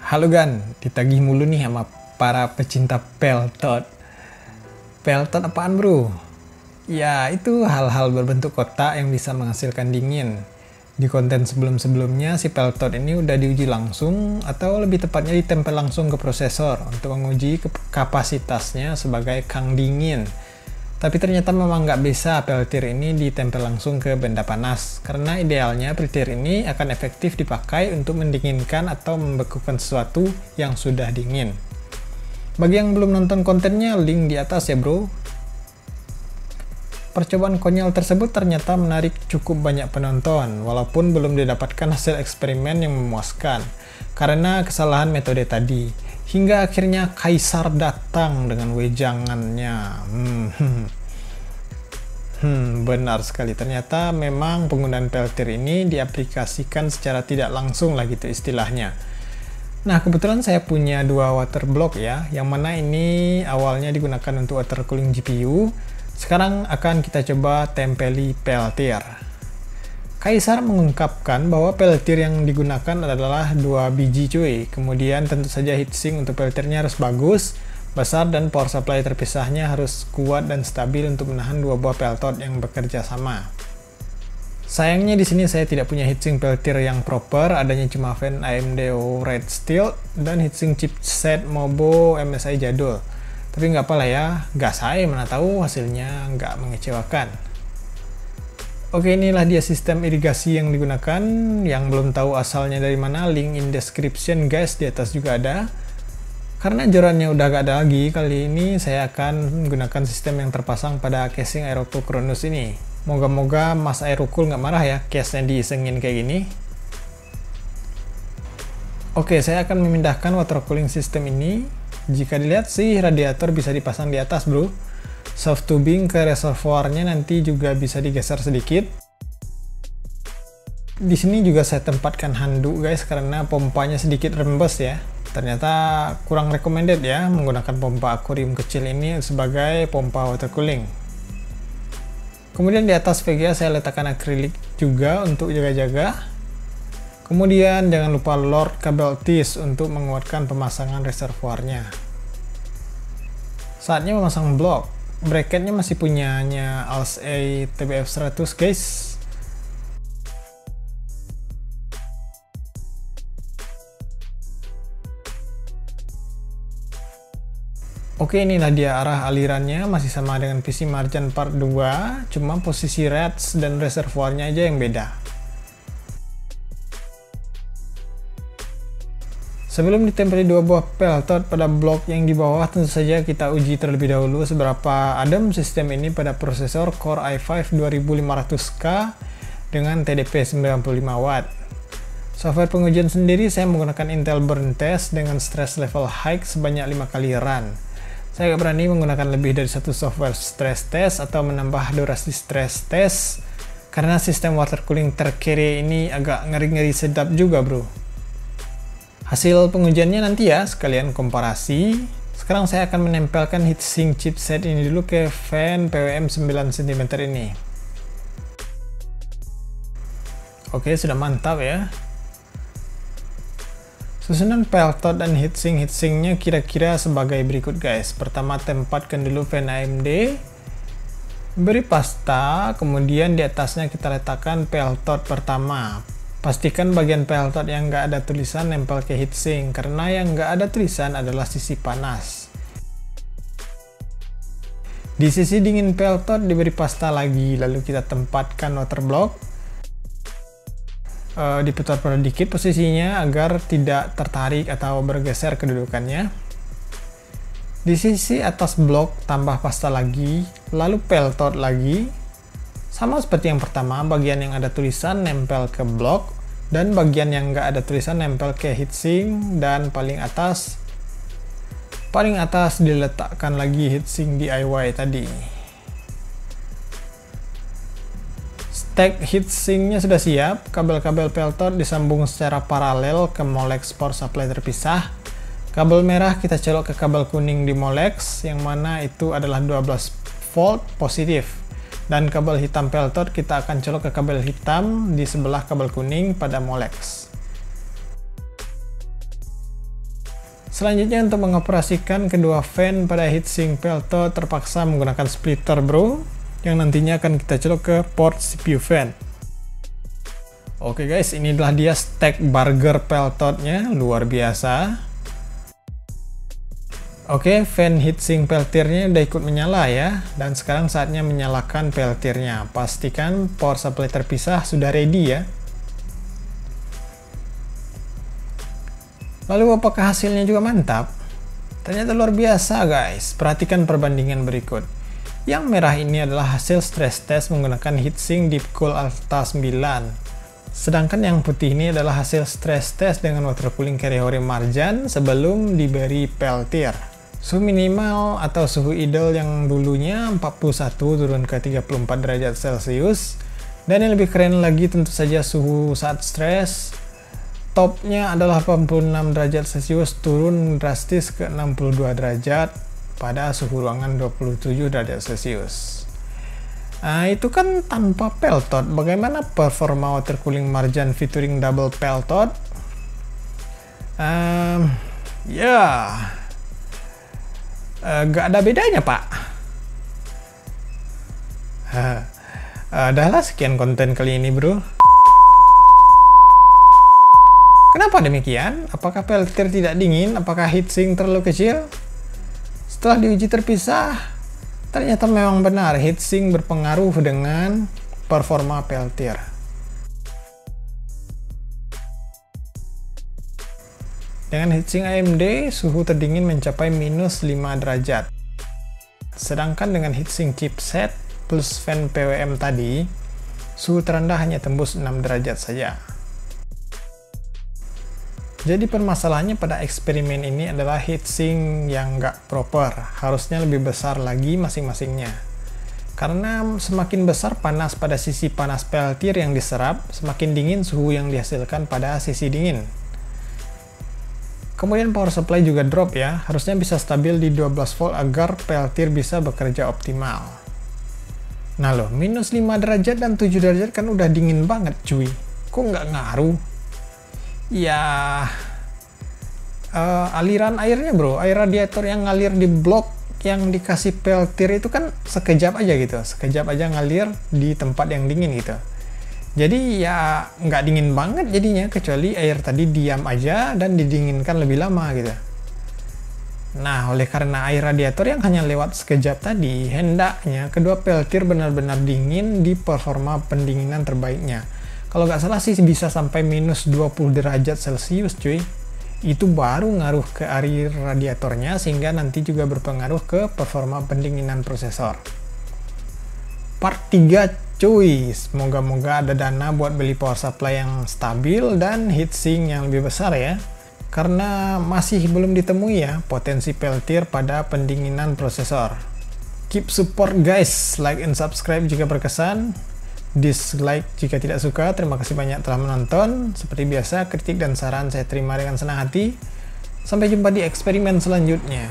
Halo Gan, ditagih mulu nih sama para pecinta peltot. Peltot apaan bro? Ya itu hal-hal berbentuk kotak yang bisa menghasilkan dingin. Di konten sebelum-sebelumnya si peltot ini udah diuji langsung atau lebih tepatnya ditempel langsung ke prosesor untuk menguji kapasitasnya sebagai kang dingin. Tapi ternyata memang nggak bisa peltir ini ditempel langsung ke benda panas, karena idealnya peltir ini akan efektif dipakai untuk mendinginkan atau membekukan sesuatu yang sudah dingin. Bagi yang belum nonton kontennya, link di atas ya bro. Percobaan konyol tersebut ternyata menarik cukup banyak penonton, walaupun belum didapatkan hasil eksperimen yang memuaskan, karena kesalahan metode tadi. Hingga akhirnya Kaisar datang dengan wejangannya. Benar sekali. Ternyata memang penggunaan peltir ini diaplikasikan secara tidak langsung lah gitu istilahnya. Nah, kebetulan saya punya dua water block ya, yang mana ini awalnya digunakan untuk water cooling GPU. Sekarang akan kita coba tempeli peltir. Kaisar mengungkapkan bahwa peltir yang digunakan adalah 2 biji cuy. Kemudian tentu saja heatsink untuk peltirnya harus bagus, besar, dan power supply terpisahnya harus kuat dan stabil untuk menahan 2 buah peltot yang bekerja sama. Sayangnya di sini saya tidak punya heatsink peltir yang proper, adanya cuma fan AMD Red Steel dan heatsink chipset Mobo MSI jadul. Tapi nggak apa lah ya, gas saya mana tahu hasilnya nggak mengecewakan. Oke, inilah dia sistem irigasi yang digunakan. Yang belum tahu asalnya dari mana, link in description guys, di atas juga ada. Karena jorannya udah gak ada lagi, kali ini saya akan menggunakan sistem yang terpasang pada casing Aerocool Cronus ini. Moga-moga Mas Aerocool nggak marah ya case-nya diisengin kayak gini. Oke, saya akan memindahkan water cooling system ini. Jika dilihat sih radiator bisa dipasang di atas bro. Soft tubing ke reservoirnya nanti juga bisa digeser sedikit. Di sini juga saya tempatkan handuk guys, karena pompanya sedikit rembes ya. Ternyata kurang recommended ya menggunakan pompa akuarium kecil ini sebagai pompa water cooling. Kemudian di atas VGA saya letakkan akrilik juga untuk jaga-jaga. Kemudian jangan lupa Lord kabel TIS untuk menguatkan pemasangan reservoirnya. Saatnya memasang blok. Bracketnya masih punyanya ALS-A TBF100 guys. Oke, inilah dia arah alirannya, masih sama dengan PC Marjan Part 2, cuma posisi rads dan reservoirnya aja yang beda. Sebelum ditempeli 2 buah peltot pada blok yang di bawah, tentu saja kita uji terlebih dahulu seberapa adem sistem ini pada prosesor Core i5 2500K dengan TDP 95 Watt. Software pengujian sendiri saya menggunakan Intel Burn Test dengan stress level high sebanyak 5 kali run. Saya gak berani menggunakan lebih dari satu software stress test atau menambah durasi stress test, karena sistem water cooling terkere ini agak ngeri-ngeri sedap juga bro. Hasil pengujiannya nanti ya, sekalian komparasi. Sekarang saya akan menempelkan heatsink chipset ini dulu ke fan PWM 9 cm ini. Oke, sudah mantap ya. Susunan peltot dan heatsinknya kira-kira sebagai berikut guys. Pertama, tempatkan dulu fan AMD. Beri pasta, kemudian di atasnya kita letakkan peltot pertama. Pastikan bagian peltot yang nggak ada tulisan nempel ke heatsink, karena yang nggak ada tulisan adalah sisi panas. Di sisi dingin peltot diberi pasta lagi, lalu kita tempatkan water block. Diputar pada dikit posisinya agar tidak tertarik atau bergeser kedudukannya. Di sisi atas blok tambah pasta lagi, lalu peltot lagi. Sama seperti yang pertama, bagian yang ada tulisan nempel ke blok, dan bagian yang nggak ada tulisan nempel ke heatsink, dan paling atas diletakkan lagi heatsink DIY tadi. Stack heatsinknya sudah siap, kabel-kabel peltot disambung secara paralel ke Molex power supply terpisah. Kabel merah kita colok ke kabel kuning di Molex, yang mana itu adalah 12 volt positif. Dan kabel hitam peltot kita akan colok ke kabel hitam di sebelah kabel kuning pada Molex. Selanjutnya untuk mengoperasikan kedua fan pada heatsink Peltot terpaksa menggunakan splitter bro, yang nantinya akan kita colok ke port CPU fan. Oke guys, inilah dia stack burger Peltotnya, luar biasa. Oke, fan heatsink peltirnya udah ikut menyala ya, dan sekarang saatnya menyalakan peltirnya. Pastikan power supply terpisah sudah ready ya. Lalu apakah hasilnya juga mantap? Ternyata luar biasa guys. Perhatikan perbandingan berikut. Yang merah ini adalah hasil stress test menggunakan heatsink Deepcool Alta 9. Sedangkan yang putih ini adalah hasil stress test dengan water cooling Cariori Marjan sebelum diberi peltir. Suhu minimal atau suhu idle yang dulunya 41 turun ke 34 derajat Celcius. Dan yang lebih keren lagi tentu saja suhu saat stress. Topnya adalah 86 derajat Celcius turun drastis ke 62 derajat pada suhu ruangan 27 derajat Celcius. Nah, itu kan tanpa Peltot. Bagaimana performa water cooling Marjan featuring double Peltot? Gak ada bedanya pak. Adalah sekian konten kali ini bro. Kenapa demikian? Apakah peltir tidak dingin? Apakah heatsink terlalu kecil? Setelah diuji terpisah, ternyata memang benar heatsink berpengaruh dengan performa peltir. Dengan heatsink AMD, suhu terdingin mencapai minus 5 derajat. Sedangkan dengan heatsink chipset plus fan PWM tadi, suhu terendah hanya tembus 6 derajat saja. Jadi permasalahannya pada eksperimen ini adalah heatsink yang nggak proper, harusnya lebih besar lagi masing-masingnya. Karena semakin besar panas pada sisi panas peltir yang diserap, semakin dingin suhu yang dihasilkan pada sisi dingin. Kemudian power supply juga drop ya, harusnya bisa stabil di 12 volt agar peltir bisa bekerja optimal. Nah loh, minus 5 derajat dan 7 derajat kan udah dingin banget cuy, kok nggak ngaruh? Ya, aliran airnya bro, air radiator yang ngalir di blok yang dikasih peltir itu kan sekejap aja gitu, sekejap aja ngalir di tempat yang dingin gitu. Jadi ya nggak dingin banget jadinya, kecuali air tadi diam aja dan didinginkan lebih lama gitu. Nah, oleh karena air radiator yang hanya lewat sekejap tadi, hendaknya kedua peltir benar-benar dingin di performa pendinginan terbaiknya. Kalau nggak salah sih bisa sampai minus 20 derajat Celcius cuy. Itu baru ngaruh ke air radiatornya sehingga nanti juga berpengaruh ke performa pendinginan prosesor. Part 3 cuy, semoga-moga ada dana buat beli power supply yang stabil dan heatsink yang lebih besar ya. Karena masih belum ditemui ya potensi peltir pada pendinginan prosesor. Keep support guys, like and subscribe jika berkesan. Dislike jika tidak suka. Terima kasih banyak telah menonton. Seperti biasa, kritik dan saran saya terima dengan senang hati. Sampai jumpa di eksperimen selanjutnya.